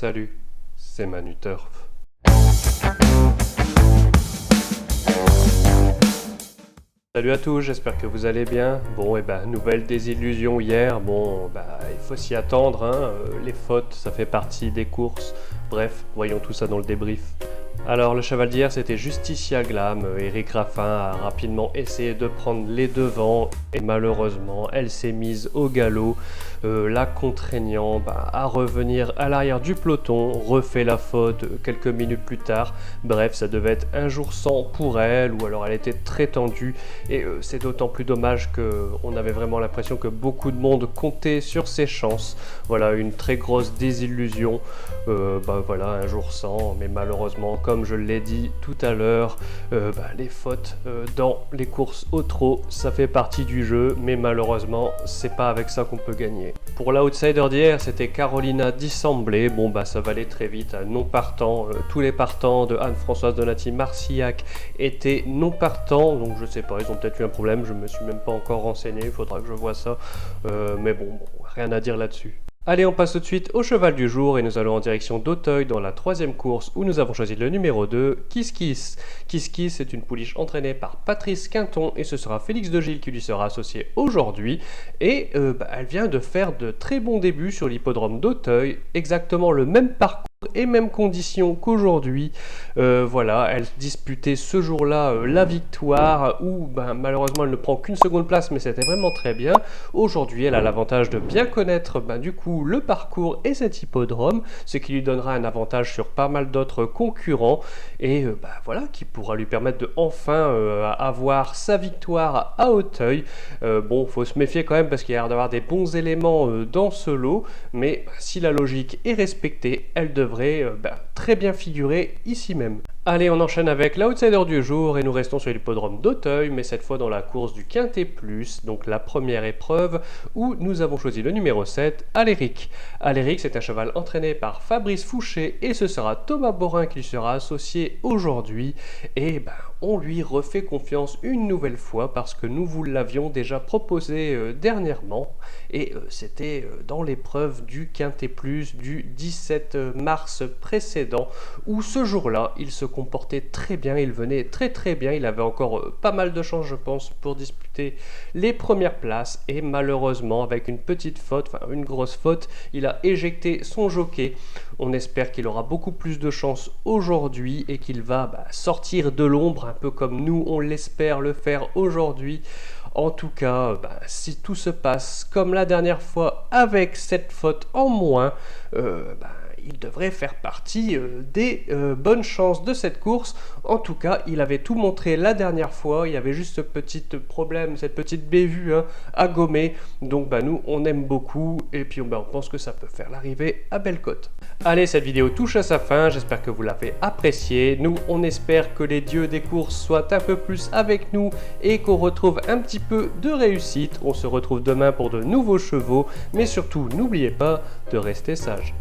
Salut, c'est Manu Turf. Salut à tous, j'espère que vous allez bien. Bon, nouvelle désillusion hier. Bon, il faut s'y attendre, hein. Les fautes, ça fait partie des courses. Bref, voyons tout ça dans le débrief. Alors, le cheval d'hier, c'était Justicia Glam. Eric Raffin a rapidement essayé de prendre les devants et malheureusement, elle s'est mise au galop, la contraignant à revenir à l'arrière du peloton, refait la faute quelques minutes plus tard. Bref, ça devait être un jour sans pour elle, ou alors elle était très tendue et c'est d'autant plus dommage qu'on avait vraiment l'impression que beaucoup de monde comptait sur ses chances. Voilà, une très grosse désillusion. Voilà, un jour sans, mais malheureusement, comme je l'ai dit tout à l'heure, les fautes dans les courses au trot, ça fait partie du jeu, mais malheureusement, c'est pas avec ça qu'on peut gagner. Pour l'outsider d'hier, c'était Carolina Dissemblé. Bon, ça va aller très vite, non partant. Tous les partants de Anne-Françoise Donati-Marcillac étaient non partants, donc je sais pas, ils ont peut-être eu un problème, je me suis même pas encore renseigné, il faudra que je vois ça, mais bon, rien à dire là-dessus. Allez, on passe tout de suite au cheval du jour et nous allons en direction d'Auteuil dans la troisième course où nous avons choisi le numéro 2, Kiss Kiss. Kiss Kiss est une pouliche entraînée par Patrice Quinton et ce sera Félix de Gilles qui lui sera associé aujourd'hui. Et elle vient de faire de très bons débuts sur l'hippodrome d'Auteuil, exactement le même parcours et mêmes conditions qu'aujourd'hui. Voilà, elle disputait ce jour-là la victoire où malheureusement elle ne prend qu'une seconde place mais c'était vraiment très bien. Aujourd'hui elle a l'avantage de bien connaître du coup le parcours et cet hippodrome, ce qui lui donnera un avantage sur pas mal d'autres concurrents et voilà, qui pourra lui permettre de enfin avoir sa victoire à Auteuil. Bon, faut se méfier quand même parce qu'il y a l'air d'avoir des bons éléments dans ce lot, mais si la logique est respectée, elle devrait très bien figurer ici même. Allez, on enchaîne avec l'outsider du jour et nous restons sur l'hippodrome d'Auteuil, mais cette fois dans la course du Quintet Plus, donc la première épreuve où nous avons choisi le numéro 7, Aléric. Aléric, c'est un cheval entraîné par Fabrice Fouché et ce sera Thomas Borin qui lui sera associé aujourd'hui et on lui refait confiance une nouvelle fois parce que nous vous l'avions déjà proposé dernièrement et c'était dans l'épreuve du Quintet Plus du 17 mars précédent où ce jour-là il se comportait très bien, il venait très bien, il avait encore pas mal de chance je pense pour disputer les premières places et malheureusement avec une petite faute, enfin une grosse faute, il a éjecté son jockey. On espère qu'il aura beaucoup plus de chance aujourd'hui et qu'il va sortir de l'ombre un peu comme nous on l'espère le faire aujourd'hui. En tout cas, si tout se passe comme la dernière fois avec cette faute en moins, il devrait faire partie des bonnes chances de cette course. En tout cas, il avait tout montré la dernière fois. Il y avait juste ce petit problème, cette petite bévue à gommer. Donc nous, on aime beaucoup et puis on pense que ça peut faire l'arrivée à Bellecote. Allez, cette vidéo touche à sa fin. J'espère que vous l'avez appréciée. Nous, on espère que les dieux des courses soient un peu plus avec nous et qu'on retrouve un petit peu de réussite. On se retrouve demain pour de nouveaux chevaux. Mais surtout, n'oubliez pas de rester sage.